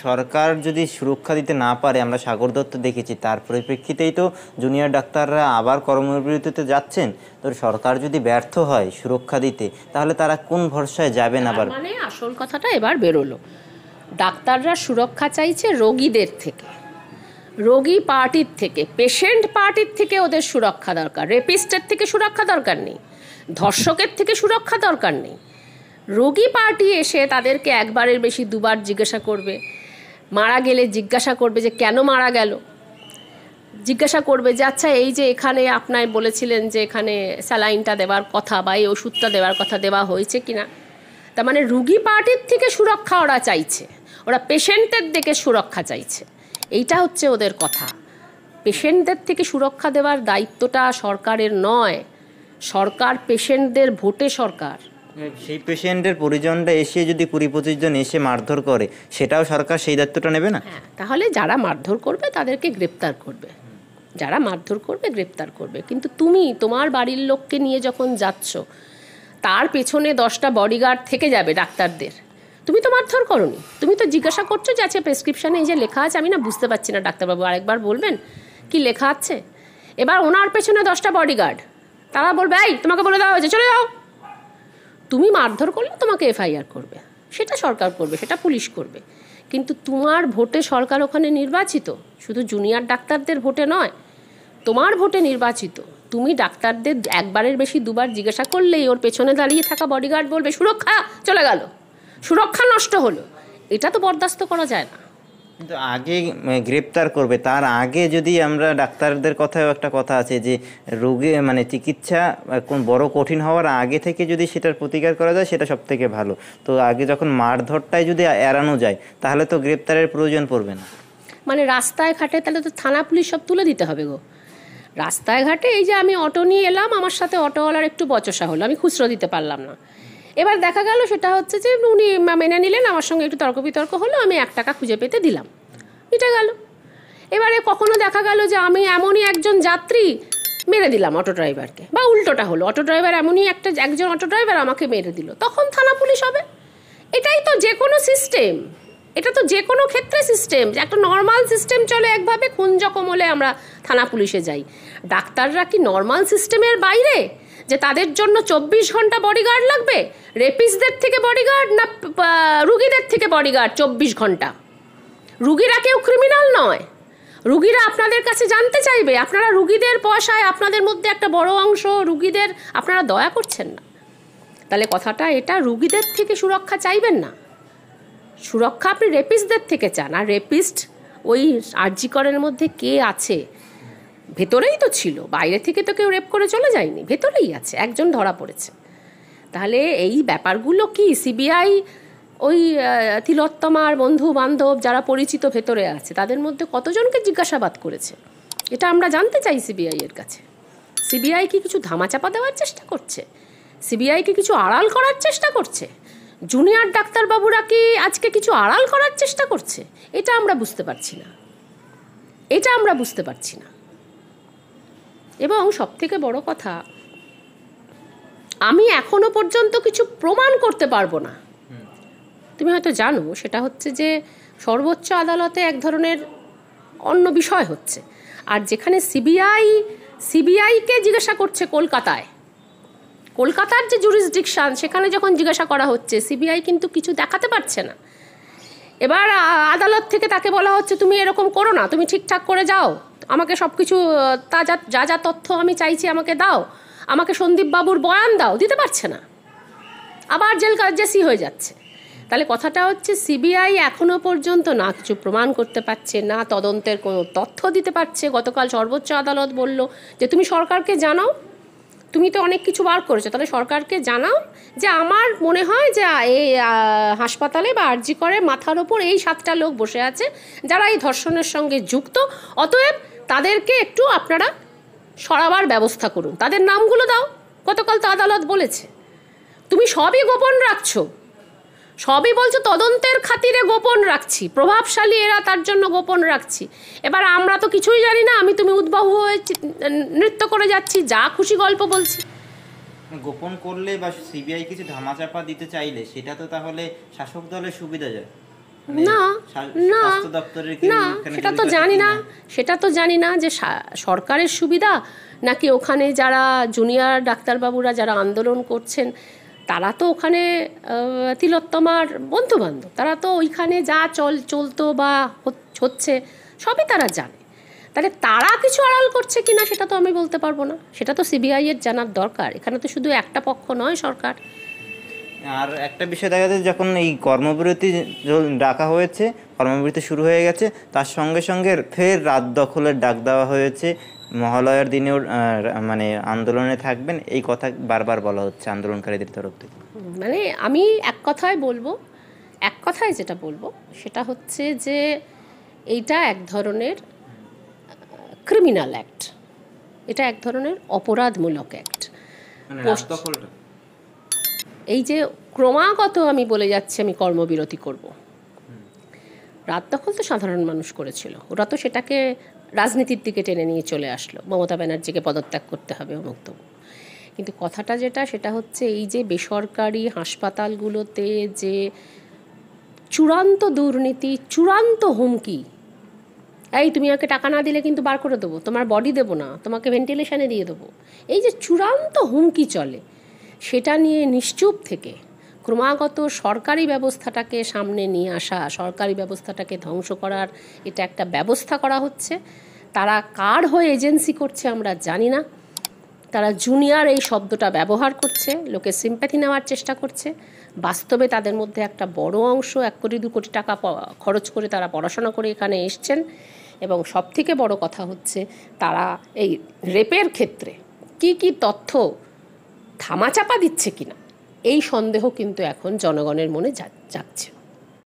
সরকার যদি সুরক্ষা দিতে না পারে, আমরা সাগর দত্ত দেখেছি, তার পরিপ্রেক্ষিতেই তো জুনিয়র ডাক্তাররা আবার কর্মবিরতিতে যাচ্ছেন। তো সরকার যদি ব্যর্থ হয় সুরক্ষা দিতে, তাহলে তারা কোন ভরসায় যাবেন? আবার মানে আসল কথাটা এবার বেরোলো, ডাক্তাররা সুরক্ষা চাইছে রোগীদের থেকে, রোগী পার্টির থেকে, পেশেন্ট পার্টির থেকে ওদের সুরক্ষা দরকার। রেপিস্টের থেকে সুরক্ষা দরকার নেই, ধর্ষকের থেকে সুরক্ষা দরকার নেই। রোগী পার্টি এসে তাদেরকে একবারের বেশি দুবার জিজ্ঞাসা করবে, মারা গেলে জিজ্ঞাসা করবে যে কেন মারা গেল, জিজ্ঞাসা করবে যে আচ্ছা এই যে এখানে আপনার বলেছিলেন যে এখানে স্যালাইনটা দেওয়ার কথা বা এই ওষুধটা দেওয়ার কথা, দেওয়া হয়েছে কিনা। তার মানে রুগী পার্টির থেকে সুরক্ষা ওরা চাইছে, ওরা পেশেন্টের দিকে সুরক্ষা চাইছে। এইটা হচ্ছে ওদের কথা। পেশেন্টদের থেকে সুরক্ষা দেওয়ার দায়িত্বটা সরকারের নয়, সরকার পেশেন্টদের ভোটে সরকার। সেই পেশেন্টের পরিজনরা এসে যদি 20-25 জন এসে মারধর করে, সেটাও সরকার সেই দায়িত্বটা নেবে না? হ্যাঁ, তাহলে যারা মারধর করবে তাদেরকে গ্রেপ্তার করবে, যারা মারধর করবে গ্রেপ্তার করবে। কিন্তু তুমি তোমার বাড়ির লোককে নিয়ে যখন যাচ্ছ, তার পেছনে 10টা বডিগার্ড থেকে যাবে ডাক্তারদের, তুমি তো মারধর করোনি, তুমি তো জিজ্ঞাসা করছো যে আচ্ছা প্রেসক্রিপশানে এই যে লেখা আছে, আমি না বুঝতে পারছি না ডাক্তারবাবু, আরেকবার বলবেন কি লেখা আছে। এবার ওনার পেছনে 10টা বডিগার্ড, তারা বলবে এই তোমাকে বলে দেওয়া হয়েছে চলে যাও। তুমি মারধর করলে তোমাকে এফআইআর করবে, সেটা সরকার করবে, সেটা পুলিশ করবে। কিন্তু তোমার ভোটে সরকার ওখানে নির্বাচিত, শুধু জুনিয়র ডাক্তারদের ভোটে নয়, তোমার ভোটে নির্বাচিত। তুমি ডাক্তারদের একবারের বেশি দুবার জিজ্ঞাসা করলেই ওর পেছনে দাঁড়িয়ে থাকা বডিগার্ড বলবে সুরক্ষা চলে গেল, সুরক্ষা নষ্ট হলো। এটা তো বরদাস্ত করা যায় না। কিন্তু আগে গ্রেপ্তার করবে, তার আগে যদি আমরা ডাক্তারদের কথাও একটা কথা আছে যে রোগী মানে চিকিৎসা কোন বড় কঠিন হওয়ার আগে থেকে যদি সেটার প্রতিকার করা যায় সেটা সব থেকে ভালো। তো আগে যখন মারধরটাই যদি এড়ানো যায়, তাহলে তো গ্রেপ্তারের প্রয়োজন পড়বে না। মানে রাস্তায় ঘাটে তাহলে তো থানা পুলিশ সব তুলে দিতে হবে গো। রাস্তায় ঘাটে এই যে আমি অটো নিয়ে এলাম, আমার সাথে অটোওয়ালার একটু বচসা হলো, আমি খুচরো দিতে পারলাম না। এবার দেখা গেল সেটা হচ্ছে যে উনি মেনে নিলেন, আমার সঙ্গে একটু তর্ক বিতর্ক হলো, আমি 1 টাকা খুঁজে পেতে দিলাম, মিটে গেল। এবারে কখনো দেখা গেল যে আমি এমনই একজন যাত্রী মেরে দিলাম অটো ড্রাইভারকে, বা উল্টোটা হলো, অটো ড্রাইভার এমনই একজন অটো ড্রাইভার আমাকে মেরে দিল, তখন থানা পুলিশ হবে। এটাই তো যে কোনো সিস্টেম, এটা তো যে কোনো ক্ষেত্রে সিস্টেম, যে একটা নর্মাল সিস্টেম চলে একভাবে, খুন জখম হলে আমরা থানা পুলিশে যাই। ডাক্তাররা কি নর্মাল সিস্টেমের বাইরে যে তাদের জন্য 24 ঘন্টা বডিগার্ড লাগবে? রেপিসদের থেকে বডিগার্ড না রুগীদের থেকে বডিগার্ড 24 ঘন্টা? রুগীরা কেউ ক্রিমিনাল নয়, রুগীরা আপনাদের কাছে জানতে চাইবে, আপনারা রুগীদের পয়সায় আপনাদের মধ্যে একটা বড় অংশ রুগীদের আপনারা দয়া করছেন না। তাহলে কথাটা এটা, রুগীদের থেকে সুরক্ষা চাইবেন না, সুরক্ষা আপনি রেপিস্টদের থেকে চান। আর রেপিস্ট ওই আরজি করের মধ্যে কে আছে? ভেতরেই তো ছিল, বাইরে থেকে তো কেউ রেপ করে চলে যায়নি, ভেতরেই আছে, একজন ধরা পড়েছে। তাহলে এই ব্যাপারগুলো কি সিবিআই ওই তিলোত্তমার বন্ধু বান্ধব যারা পরিচিত ভেতরে আছে তাদের মধ্যে কতজনকে জিজ্ঞাসাবাদ করেছে? এটা আমরা জানতে চাই সিবিআই এর কাছে। সিবিআই কি কিছু ধামাচাপা দেওয়ার চেষ্টা করছে? সিবিআই কি কিছু আড়াল করার চেষ্টা করছে? জুনিয়র ডাক্তারবাবুরা কি আজকে কিছু আড়াল করার চেষ্টা করছে? এটা আমরা বুঝতে পারছি না, এটা আমরা বুঝতে পারছি না। এবং সবথেকে বড় কথা, আমি এখনো পর্যন্ত কিছু প্রমাণ করতে পারবো না। তুমি হয়তো জানো, সেটা হচ্ছে যে সর্বোচ্চ আদালতে এক ধরনের অন্য বিষয় হচ্ছে, আর যেখানে সিবিআইকে জিজ্ঞাসা করছে কলকাতার যে জুরিসডিকশন, সেখানে যখন জিজ্ঞাসা করা হচ্ছে, সিবিআই কিন্তু কিছু দেখাতে পারছে না। এবার আদালত থেকে তাকে বলা হচ্ছে তুমি এরকম করো না, তুমি ঠিকঠাক করে যাও, আমাকে সব কিছু যা যা তথ্য আমি চাইছি আমাকে দাও, আমাকে সন্দীপবাবুর বয়ান দাও, দিতে পারছে না, আবার জেসি হয়ে যাচ্ছে। তাহলে কথাটা হচ্ছে সিবিআই এখনো পর্যন্ত না কিছু প্রমাণ করতে পারছে, না তদন্তের কোনো তথ্য দিতে পারছে। গতকাল সর্বোচ্চ আদালত বলল যে তুমি সরকারকে জানাও, তুমি তো অনেক কিছু বার করেছো, তাহলে সরকারকে জানাও যে আমার মনে হয় যে এই হাসপাতালে বা আরজি করে মাথার ওপর এই 7টা লোক বসে আছে যারা এই ধর্ষণের সঙ্গে যুক্ত, অতএব তাদেরকে একটু আপনারা সরাবার ব্যবস্থা করুন, তাদের নামগুলো দাও। গতকাল তো আদালত বলেছে। তুমি সবই গোপন রাখছো, সবই বলছো তদন্তের খাতিরে গোপন রাখছি, প্রভাবশালী এরা তার জন্য গোপন রাখছি। এবার আমরা তো কিছুই জানি না, তুমি উদ্বাহু হয়ে নৃত্য করে যাচ্ছি, যা খুশি গল্প বলছি। গোপন করলে বা সিবিআই কিছু ধামাচাপা দিতে চাইলে সেটা তো তাহলে শাসক দলের সুবিধা যায়। না না স্বাস্থ্য দপ্তরের কেউ না, এখানে সেটা তো জড়িত আছে জানি না, কিনা? সেটা তো জানি না যে সরকারের সুবিধা নাকি ওখানে যারা জুনিয়র ডাক্তারবাবুরা যারা আন্দোলন করছেন তারা তো ওখানে তিলোত্তমার বন্ধু বান্ধব, তারা তো ওইখানে যা চলতো বা হচ্ছে সবই তারা জানে। তাহলে তারা কিছু আড়াল করছে কিনা সেটা তো আমি বলতে পারবো না, সেটা তো সিবিআই এর জানার দরকার। এখানে তো শুধু একটা পক্ষ নয় সরকার। আর একটা বিষয় দেখা যাচ্ছে, যখন এই কর্মবিরতি ডাকা হয়েছে, কর্মবিরতি শুরু হয়ে গেছে, তার সঙ্গে সঙ্গে ফের রাত দখলের ডাক দেওয়া হয়েছে। মহালয়ার দিনেও মানে আন্দোলনে থাকবেন, এই কথা বারবার বলা হচ্ছে আন্দোলনকারীদের তরফ থেকে। মানে আমি এক কথায় যেটা বলবো সেটা হচ্ছে যে এইটা এক ধরনের ক্রিমিনাল অ্যাক্ট, এটা এক ধরনের অপরাধমূলক অ্যাক্ট। মানে রাত দখলটা এই যে ক্রমাগত আমি বলে যাচ্ছি আমি কর্মবিরতি করব, রাত দখল তো সাধারণ মানুষ করেছিল, ওরা তো সেটাকে রাজনীতির দিকে টেনে নিয়ে চলে আসলো, মমতা ব্যানার্জিকে পদত্যাগ করতে হবে অমুক তমুক। কিন্তু কথাটা সেটা হচ্ছে এই যে বেসরকারি হাসপাতালগুলোতে যে চূড়ান্ত দুর্নীতি, চূড়ান্ত হুমকি, এই তুমি আমাকে টাকা না দিলে কিন্তু বার করে দেবো, তোমার বডি দেবো না, তোমাকে ভেন্টিলেশনে দিয়ে দেবো, এই যে চূড়ান্ত হুমকি চলে, সেটা নিয়ে নিশ্চুপ থেকে ক্রমাগত সরকারি ব্যবস্থাটাকে সামনে নিয়ে আসা, সরকারি ব্যবস্থাটাকে ধ্বংস করার এটা একটা ব্যবস্থা করা হচ্ছে। তারা কার হয়ে এজেন্সি করছে আমরা জানি না, তারা জুনিয়র এই শব্দটা ব্যবহার করছে, লোকের সিম্প্যাথি নেওয়ার চেষ্টা করছে। বাস্তবে তাদের মধ্যে একটা বড় অংশ 1 কোটি 2 কোটি টাকা খরচ করে তারা পড়াশোনা করে এখানে এসছেন, এবং সবথেকে বড় কথা হচ্ছে তারা এই রেপের ক্ষেত্রে কি তথ্য ধামাচাপা দিচ্ছে কিনা এই সন্দেহ কিন্তু এখন জনগণের মনে জাগছে।